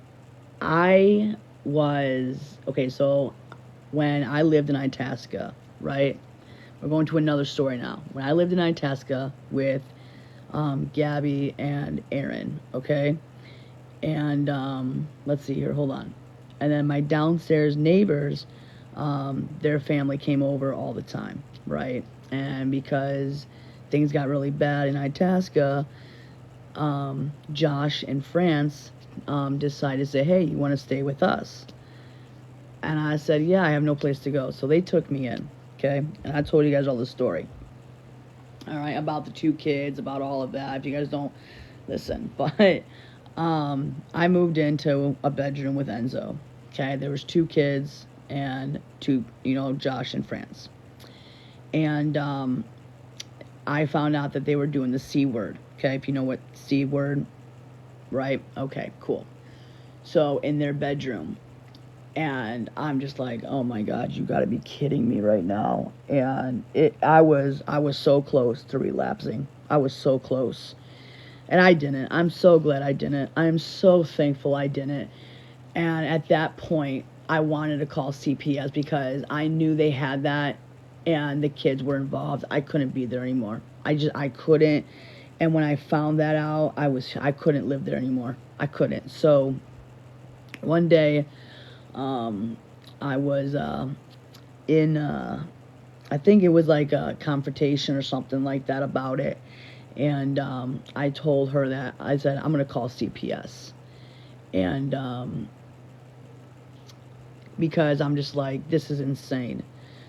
so when I lived in Itasca, right? We're going to another story now. When I lived in Itasca with Gabby and Aaron, okay? And let's see here, hold on. And then my downstairs neighbors, their family came over all the time, right? And because things got really bad in Itasca, Josh and France decided to say, hey, you want to stay with us? And I said, yeah, I have no place to go. So they took me in, okay? And I told you guys all the story, all right, about the 2 kids, about all of that, if you guys don't listen. But I moved into a bedroom with Enzo, okay? There was 2 kids and 2, Josh and France. And I found out that they were doing the C word, okay? If you know what C word, right? Okay, cool. So in their bedroom, and I'm just like, oh my God, you gotta be kidding me right now. And I was so close to relapsing. I was so close. And I didn't. I'm so glad I didn't. I am so thankful I didn't. And at that point, I wanted to call CPS because I knew they had that and the kids were involved. I couldn't be there anymore. I couldn't. And when I found that out, I couldn't live there anymore. I couldn't. So one day, I was in, I think it was like a confrontation or something like that about it. And I told her that, I said, I'm going to call CPS. And because I'm just like, this is insane.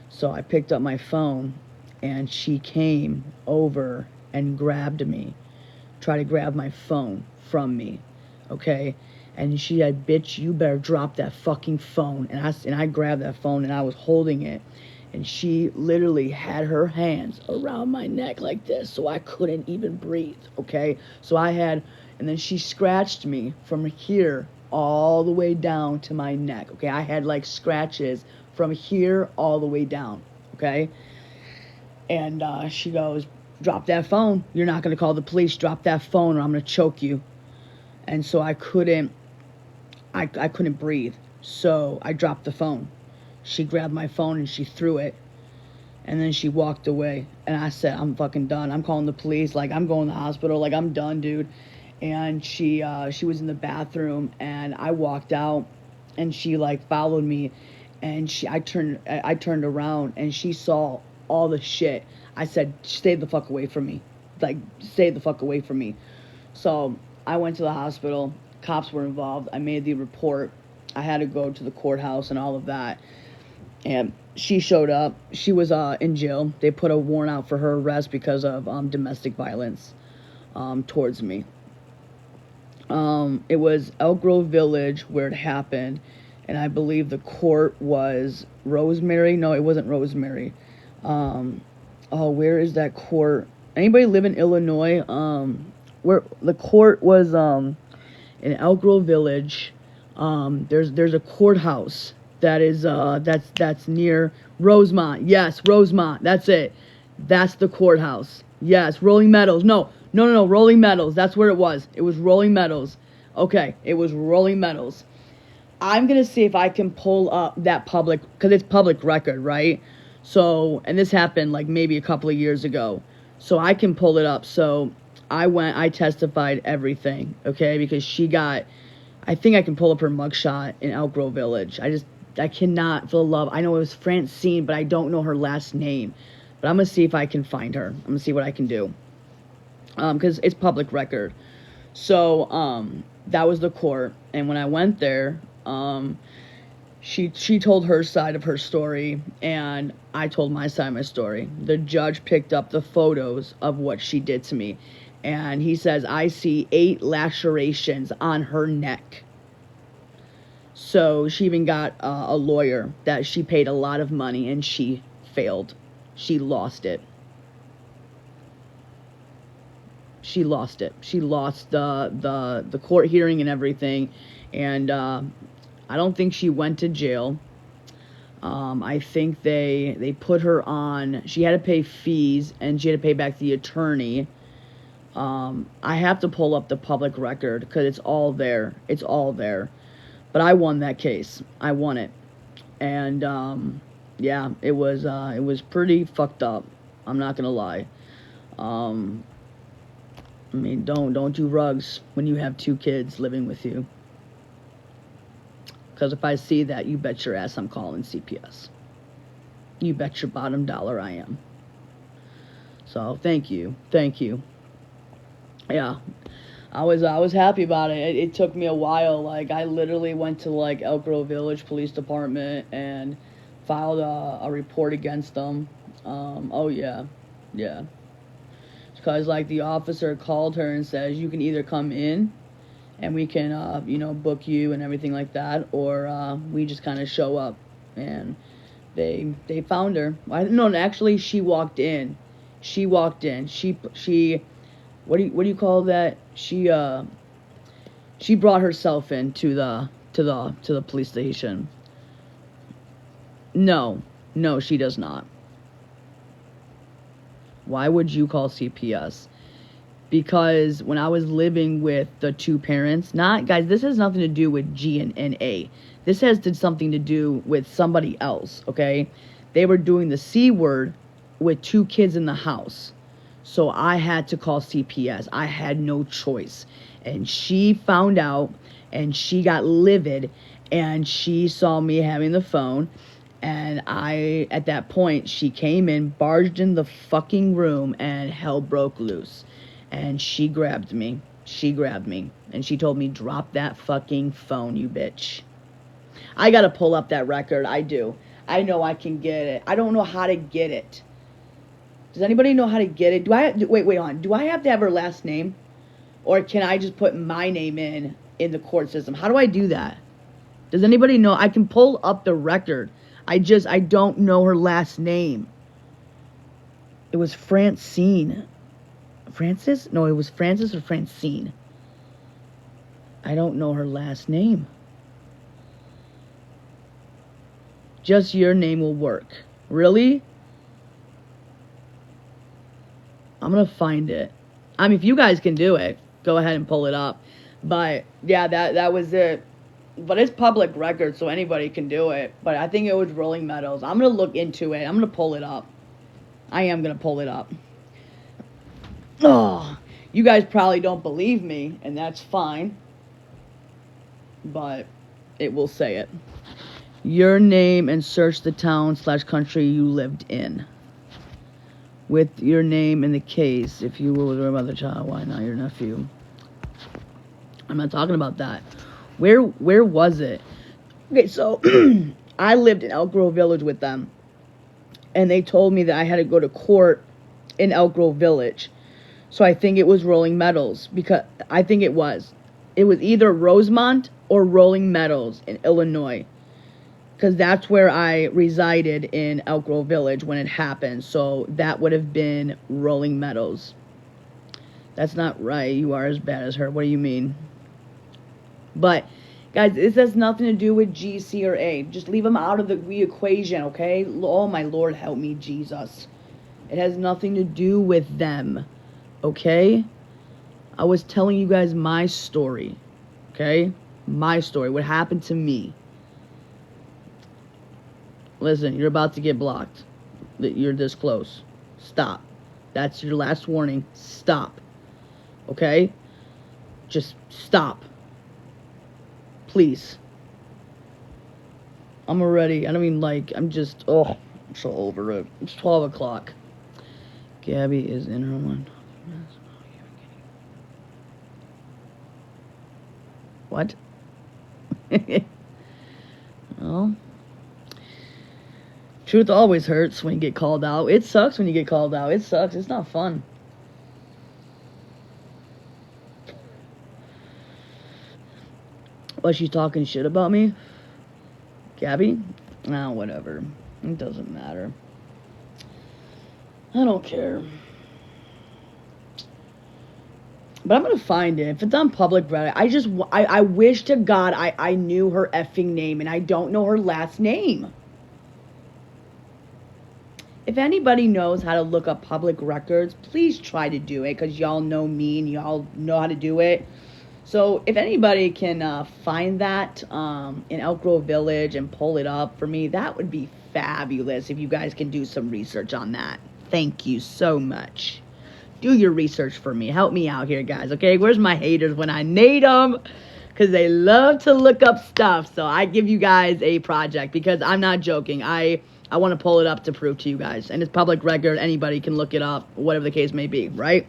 So I picked up my phone, and she came over and grabbed me, tried to grab my phone from me. okay? And she said, bitch, you better drop that fucking phone. And I grabbed that phone and I was holding it. And she literally had her hands around my neck like this, so I couldn't even breathe, okay? And then she scratched me from here all the way down to my neck, okay? I had like scratches from here all the way down, okay? And she goes, drop that phone. You're not going to call the police. Drop that phone or I'm going to choke you. And so I couldn't breathe. So I dropped the phone. She grabbed my phone and she threw it. And then she walked away. And I said, I'm fucking done. I'm calling the police. Like, I'm going to the hospital. Like, I'm done, dude. And she was in the bathroom. And I walked out. And she, like, followed me. And I turned around. And she saw all the shit. I said, stay the fuck away from me. Like, stay the fuck away from me. So I went to the hospital. Cops were involved. I made the report. I had to go to the courthouse and all of that. And she showed up. She was in jail. They put a warrant out for her arrest because of domestic violence towards me. It was Elk Grove Village where it happened. And I believe the court was Rosemary. No, it wasn't Rosemary. Where is that court? Anybody live in Illinois? Where the court was in Elk Grove Village. There's a courthouse that is that's near Rosemont. Yes, Rosemont. That's it. That's the courthouse. Yes, Rolling Meadows. No, Rolling Meadows. That's where it was. It was Rolling Meadows. Okay, it was Rolling Meadows. I'm gonna see if I can pull up that public, because it's public record, right? So, and this happened like maybe a couple of years ago. So I can pull it up. So I testified everything, okay? Because I think I can pull up her mugshot in Elk Grove Village. I cannot, for the love, I know it was Francine, but I don't know her last name. But I'm going to see if I can find her. I'm going to see what I can do. Because it's public record. So, that was the court. And when I went there, she told her side of her story, and I told my side of my story. The judge picked up the photos of what she did to me. And he says, I see 8 lacerations on her neck. So she even got a lawyer that she paid a lot of money, and she failed. She lost it. She lost it. She lost the court hearing and everything. And I don't think she went to jail. I think they put her on. She had to pay fees, and she had to pay back the attorney. I have to pull up the public record because it's all there. It's all there. But I won that case. I won it. And, yeah, it was pretty fucked up. I'm not gonna lie. I mean, don't do drugs when you have 2 kids living with you. Because if I see that, you bet your ass I'm calling CPS. You bet your bottom dollar I am. So, thank you. Yeah, I was happy about it. It took me a while. Like, I literally went to, like, Elk Grove Village Police Department and filed a report against them. Oh, yeah. Because, like, the officer called her and says, you can either come in and we can, book you and everything like that, or we just kind of show up. And they found her. Actually, she walked in. She what do you call that? She brought herself in to the police station. No, she does not. Why would you call CPS? Because when I was living with the 2 parents, guys, this has nothing to do with G and A. This has something to do with somebody else, okay? They were doing the C word with 2 kids in the house. So I had to call CPS. I had no choice. And she found out, and she got livid, and she saw me having the phone. And at that point, she came in, barged in the fucking room, and hell broke loose. And she grabbed me. And she told me, drop that fucking phone, you bitch. I gotta pull up that record. I do. I know I can get it. I don't know how to get it. Does anybody know how to get it? Wait on. Do I have to have her last name? Or can I just put my name in the court system? How do I do that? Does anybody know? I can pull up the record. I don't know her last name. It was Francine. Francis? No, it was Francis or Francine. I don't know her last name. Just your name will work. Really? I'm going to find it. I mean, if you guys can do it, go ahead and pull it up. But, yeah, that was it. But it's public record, so anybody can do it. But I think it was Rolling Meadows. I'm going to look into it. I'm going to pull it up. I am going to pull it up. Oh, you guys probably don't believe me, and that's fine. But it will say it. Your name and search the town/country you lived in. With your name in the case, if you will worry about the child, why not your nephew? I'm not talking about that. Where was it? Okay, so I lived in Elk Grove Village with them. And they told me that I had to go to court in Elk Grove Village. So I think it was Rolling Meadows. Because I think it was. It was either Rosemont or Rolling Meadows in Illinois. Because that's where I resided in Elk Grove Village when it happened. So that would have been Rolling Meadows. That's not right. You are as bad as her. What do you mean? But, guys, this has nothing to do with G, C, or A. Just leave them out of the equation, okay? Oh, my Lord, help me, Jesus. It has nothing to do with them, okay? I was telling you guys my story, okay? My story, what happened to me. Listen, you're about to get blocked. You're this close. Stop. That's your last warning. Stop. Okay? Just stop. Please. I'm already, I'm so over it. It's 12 o'clock. Gabby is in her one. What? Well, truth always hurts when you get called out. It sucks when you get called out. It sucks. It's not fun. But she's talking shit about me? Gabby? Nah, whatever. It doesn't matter. I don't care. But I'm going to find it. If it's on public Reddit, I wish to God I knew her effing name, and I don't know her last name. If anybody knows how to look up public records, please try to do it, because y'all know me and y'all know how to do it. So if anybody can find that in Elk Grove Village and pull it up for me, that would be fabulous if you guys can do some research on that. Thank you so much. Do your research for me. Help me out here, guys, okay? Where's my haters when I need them? Because they love to look up stuff. So I give you guys a project because I'm not joking. I want to pull it up to prove to you guys. And it's public record. Anybody can look it up, whatever the case may be, right?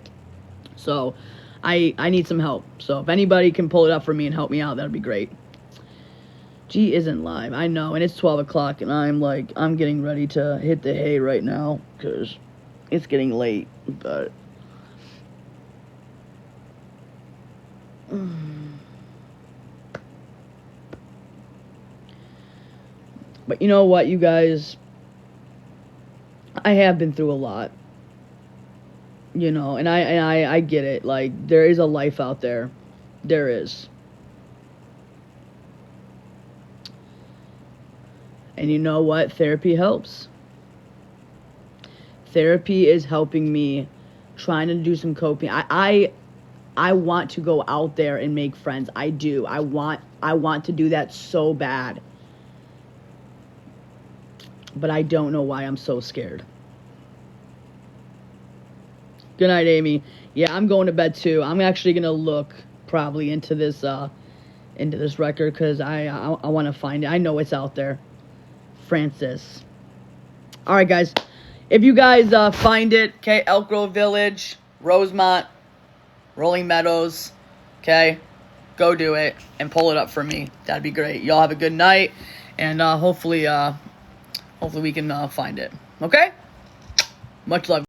So I need some help. So if anybody can pull it up for me and help me out, that would be great. G isn't live. I know. And it's 12 o'clock. And I'm getting ready to hit the hay right now. Because it's getting late. But but you know what, you guys? I have been through a lot. You know, and I get it. Like, there is a life out there. There is. And you know what? Therapy helps. Therapy is helping me trying to do some coping. I want to go out there and make friends. I do. I want to do that so bad. But I don't know why I'm so scared. Good night, Amy. Yeah, I'm going to bed too. I'm actually going to look probably into this record because I want to find it. I know it's out there. Francis. All right, guys. If you guys find it, okay, Elk Grove Village, Rosemont, Rolling Meadows, okay, go do it and pull it up for me. That'd be great. Y'all have a good night, and hopefully we can find it. Okay? Much love.